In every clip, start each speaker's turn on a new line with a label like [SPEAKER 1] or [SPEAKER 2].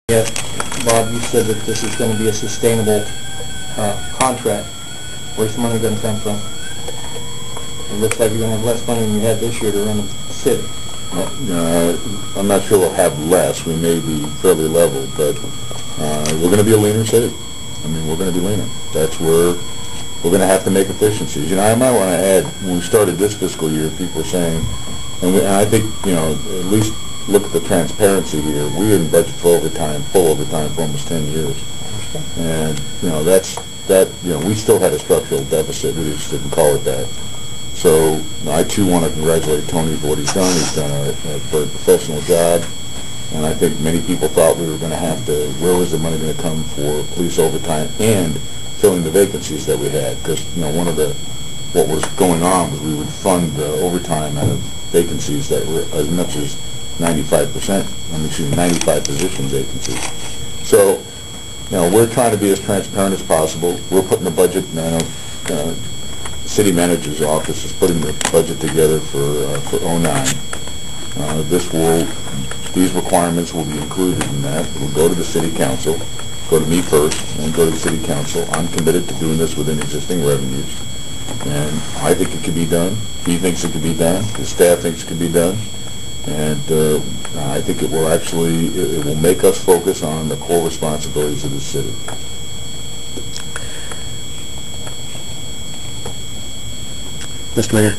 [SPEAKER 1] Yeah, Bob, you said that this is going to be a sustainable contract. Where's the money going to come from? It looks like you're going to have less money than you had this year to run the city.
[SPEAKER 2] I'm not sure we'll have less. We may be fairly level, but we're going to be a leaner city. I mean, we're going to be leaner. That's where we're going to have to make efficiencies. You know, I might want to add, when we started this fiscal year, people were saying, and I think, you know, at least look at the transparency here. We didn't budget for overtime, full overtime, for almost 10 years. And, you know, we still had a structural deficit. We just didn't call it that. So I, too, want to congratulate Tony for what he's done. He's done a very professional job. And I think many people thought we were going to have to, where was the money going to come for police overtime and filling the vacancies that we had? Because, you know, what was going on was we would fund the overtime out of vacancies that were as much as 95 position vacancies. So, you know, we're trying to be as transparent as possible. We're putting the budget, the city manager's office is putting the budget together for 09. These requirements will be included in that. It will go to the city council, go to me first, and go to the city council. I'm committed to doing this within existing revenues. And I think it can be done. He thinks it can be done. The staff thinks it can be done. And I think it will make us focus on the core responsibilities of the city.
[SPEAKER 3] Mr. Mayor,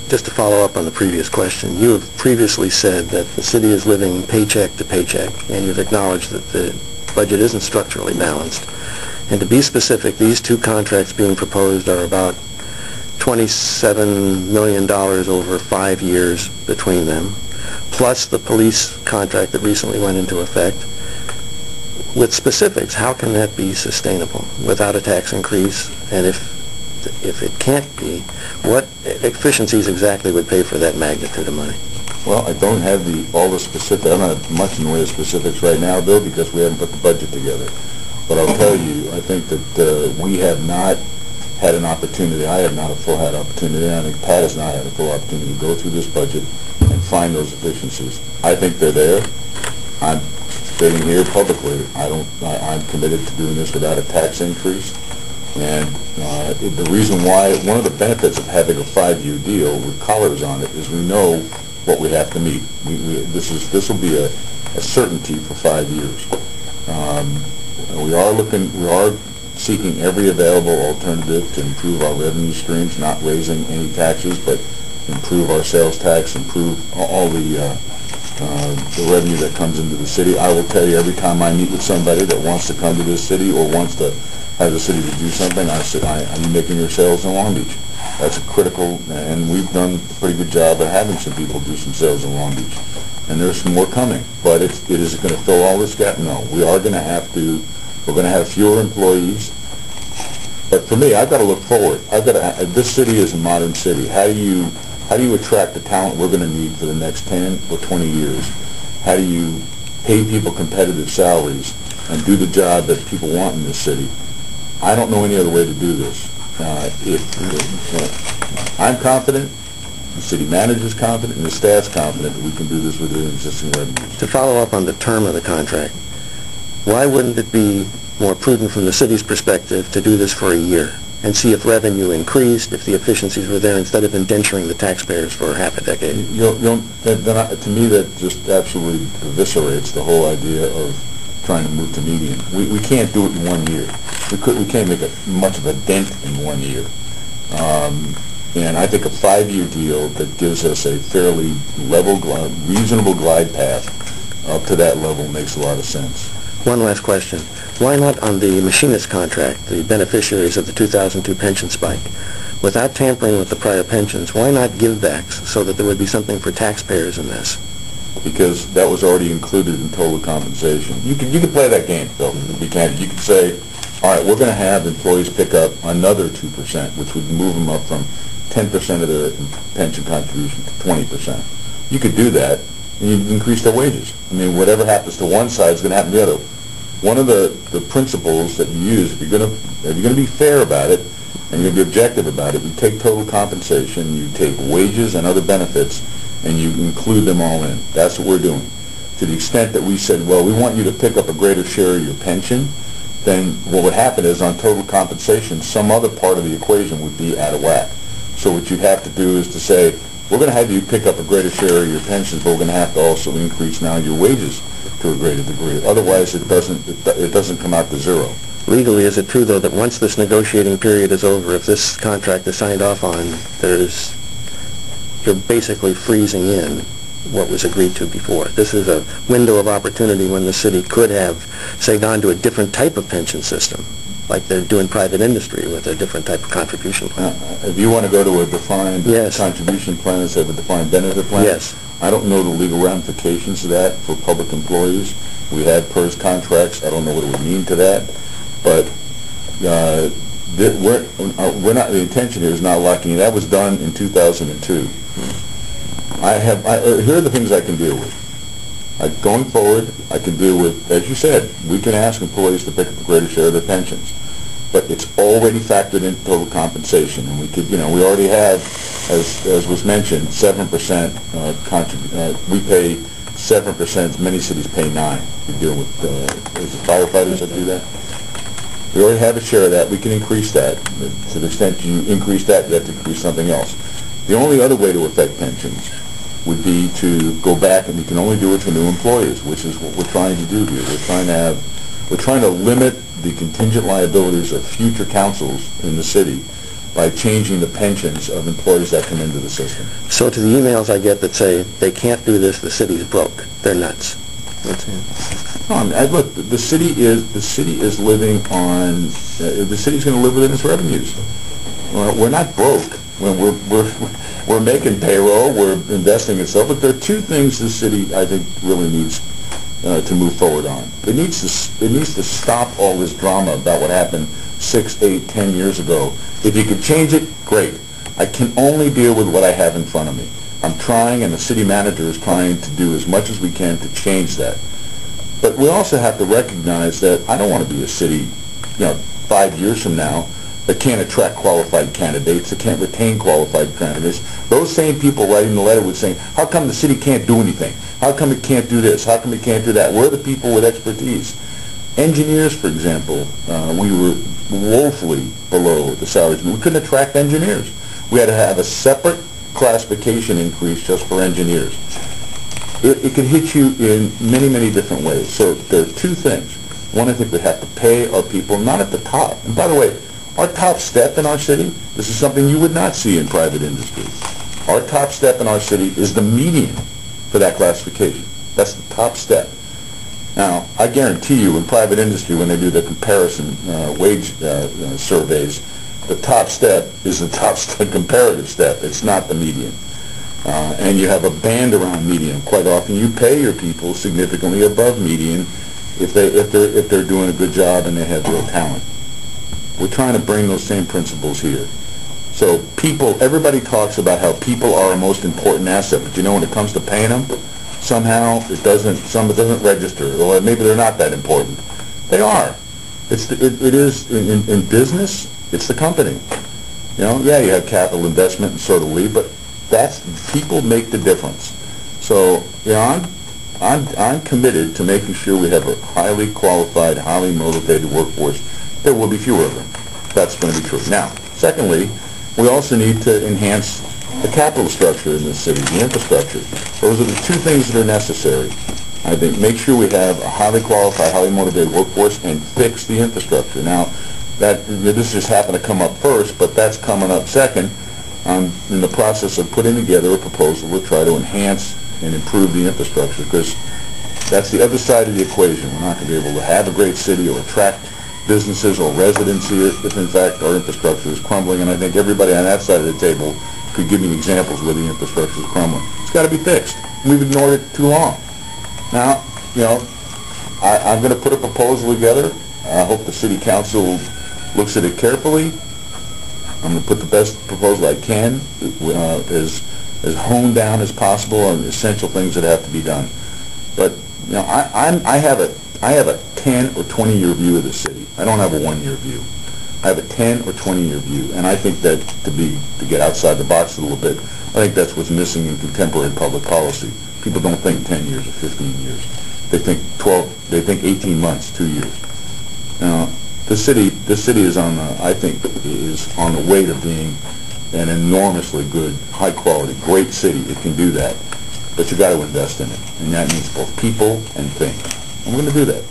[SPEAKER 3] just to follow up on the previous question, you have previously said that the city is living paycheck to paycheck, and you've acknowledged that the budget isn't structurally balanced. And to be specific, these two contracts being proposed are about $27 million over 5 years between them, plus the police contract that recently went into effect. With specifics, how can that be sustainable without a tax increase? And if it can't be, what efficiencies exactly would pay for that magnitude of money?
[SPEAKER 2] Well, I don't have all the specifics. I don't have much in the way of specifics right now, Bill, because we haven't put the budget together. But I'll tell you, I think that we have not had an opportunity. I have not a full opportunity. I think Pat has not had a full opportunity to go through this budget and find those efficiencies. I think they're there. I'm stating here publicly, I'm committed to doing this without a tax increase. And the reason why, one of the benefits of having a 5-year deal with collars on it is we know what we have to meet. This will be a certainty for 5 years. We are seeking every available alternative to improve our revenue streams, not raising any taxes, but improve our sales tax, improve all the revenue that comes into the city. I will tell you, every time I meet with somebody that wants to come to this city or wants to have the city to do something, I say, are you making your sales in Long Beach? That's a critical, and we've done a pretty good job of having some people do some sales in Long Beach. And there's some more coming. But is it going to fill all this gap? No. We're going to have fewer employees. But for me, I've got to look forward. This city is a modern city. How do you attract the talent we're going to need for the next 10 or 20 years? How do you pay people competitive salaries and do the job that people want in this city? I don't know any other way to do this. I'm confident, the city manager is confident, and the staff's confident that we can do this within existing revenues.
[SPEAKER 3] To follow up on the term of the contract, why wouldn't it be more prudent from the city's perspective to do this for a year and see if revenue increased, if the efficiencies were there, instead of indenturing the taxpayers for half a decade?
[SPEAKER 2] To me, that just absolutely eviscerates the whole idea of trying to move to median. We can't do it in 1 year. We can't make much of a dent in 1 year. And I think a 5-year deal that gives us a fairly level, reasonable glide path up to that level makes a lot of sense.
[SPEAKER 3] One last question. Why not on the machinist contract, the beneficiaries of the 2002 pension spike, without tampering with the prior pensions, why not givebacks so that there would be something for taxpayers in this?
[SPEAKER 2] Because that was already included in total compensation. You can play that game, Bill. You could say, all right, we're going to have employees pick up another 2%, which would move them up from 10% of their pension contribution to 20%. You could do that, and you'd increase their wages. I mean, whatever happens to one side is going to happen to the other. One of the principles that you use, if you're going to be fair about it, and you're going to be objective about it, you take total compensation, you take wages and other benefits, and you include them all in. That's what we're doing. to the extent that we said, well, we want you to pick up a greater share of your pension, then what would happen is on total compensation, some other part of the equation would be out of whack. So what you'd have to do is to say, we're going to have you pick up a greater share of your pensions, but we're going to have to also increase now your wages to a greater degree. Otherwise, it doesn't come out to zero.
[SPEAKER 3] Legally, is it true, though, that once this negotiating period is over, if this contract is signed off on, you're basically freezing in what was agreed to before? This is a window of opportunity when the city could have, say, gone to a different type of pension system, like they're doing private industry with a different type of contribution plan.
[SPEAKER 2] If you want to go to a defined contribution plan instead of a defined benefit plan,
[SPEAKER 3] yes.
[SPEAKER 2] I don't know the legal ramifications of that for public employees. We had PERS contracts. I don't know what it would mean to that. But we're not. The intention here is not locking in. That was done in 2002. Here are the things I can deal with. Going forward, I can deal with, as you said, we can ask employees to pick up a greater share of their pensions. But it's already factored into total compensation, and we could, we already have, as was mentioned, 7% we pay 7%. Many cities pay 9%. We deal with is it firefighters that do that. We already have a share of that. We can increase that. To the extent you increase that, you have to increase something else. The only other way to affect pensions would be to go back, and we can only do it for new employees, which is what we're trying to do here. We're trying to limit the contingent liabilities of future councils in the city by changing the pensions of employees that come into the system.
[SPEAKER 3] So to the emails I get that say they can't do this, the city's broke, they're nuts.
[SPEAKER 2] No, I mean, look, the city is living on. The city's going to live within its revenues. We're not broke. When we're making payroll, we're investing in stuff. But there are two things the city, I think, really needs to move forward on. It needs to stop all this drama about what happened 6, 8, 10 years ago. If you could change it, great. I can only deal with what I have in front of me. I'm trying, and the city manager is trying to do as much as we can to change that. But we also have to recognize that I don't want to be a city, 5 years from now, that can't attract qualified candidates, that can't retain qualified candidates. Those same people writing the letter would say, how come the city can't do anything? How come it can't do this? How come it can't do that? We're the people with expertise. Engineers, for example, we were woefully below the salaries. We couldn't attract engineers. We had to have a separate classification increase just for engineers. It can hit you in many, many different ways. So there are two things. One, I think we have to pay our people, not at the top. And by the way, our top step in our city, this is something you would not see in private industry. Our top step in our city is the median for that classification. That's the top step. Now, I guarantee you in private industry, when they do the comparison wage surveys, the top step is the top comparative step. It's not the median. And you have a band around median. Quite often you pay your people significantly above median if they're doing a good job and they have real talent. We're trying to bring those same principles here. So everybody talks about how people are our most important asset, but when it comes to paying them, somehow it doesn't register, or maybe they're not that important. They are. It is in business. It's the company. You have capital investment and so do we, but people make the difference. So I'm committed to making sure we have a highly qualified, highly motivated workforce. There will be fewer of them. That's going to be true. Now, secondly, we also need to enhance the capital structure in the city, the infrastructure. Those are the two things that are necessary. I think make sure we have a highly qualified, highly motivated workforce and fix the infrastructure. Now, this just happened to come up first, but that's coming up second. I'm in the process of putting together a proposal to try to enhance and improve the infrastructure, because that's the other side of the equation. We're not going to be able to have a great city or attract businesses or residents here if in fact our infrastructure is crumbling, and I think everybody on that side of the table could give me examples where the infrastructure is crumbling. It's got to be fixed. We've ignored it too long. Now, I'm going to put a proposal together. I hope the city council looks at it carefully. I'm going to put the best proposal I can, as honed down as possible on the essential things that have to be done. But I have a 10 or 20-year view of the city. I don't have a 1-year view. I have a 10 or 20-year view, and I think that to get outside the box a little bit, I think that's what's missing in contemporary public policy. People don't think 10 years or 15 years. They think 12, they think 18 months, 2 years. Now, the city is on the, I think, is on the way to being an enormously good, high quality, great city. It can do that. But you got to invest in it. And that means both people and things. And we're going to do that.